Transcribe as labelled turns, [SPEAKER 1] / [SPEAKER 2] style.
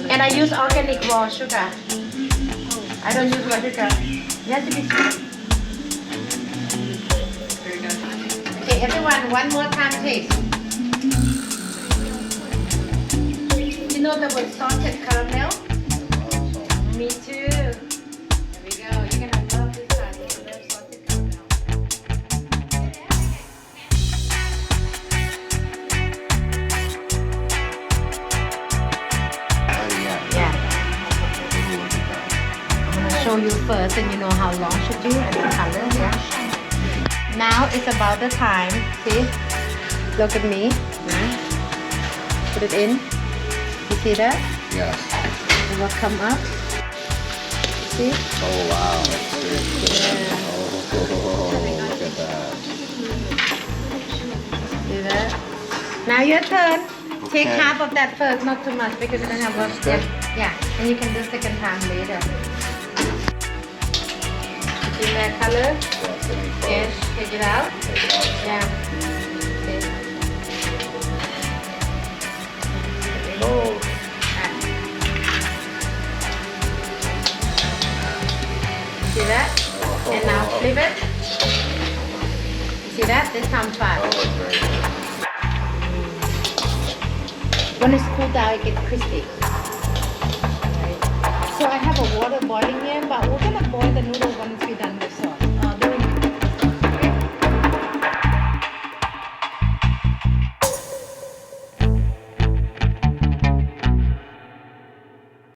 [SPEAKER 1] And I use organic raw sugar. I don't use raw sugar. You have to be sweet. Okay, everyone, one more time taste. You know the word salted caramel? Me too. There we go. You're gonna love this one. You're gonna love salted caramel. Yeah. I'm gonna show you first, and you know how long should be and the color. Yeah. Now it's about the time. See? Look at me. Put it in. You see that?
[SPEAKER 2] Yes.
[SPEAKER 1] It will come up. See?
[SPEAKER 2] Oh wow, that's very good. Oh, look at that.
[SPEAKER 1] See that? Now your turn. Take
[SPEAKER 2] Okay.
[SPEAKER 1] half of that first, not too much because you don't have work.
[SPEAKER 2] Good.
[SPEAKER 1] Yeah, and you can do second time later. See that color? Yes, take it out. Yeah. Okay.
[SPEAKER 2] Oh,
[SPEAKER 1] See that? And now flip it. See that? This time fast.
[SPEAKER 2] oh, it's very good.
[SPEAKER 1] When it's cooled down, it gets crispy. Right. So I have a water boiling here, but we're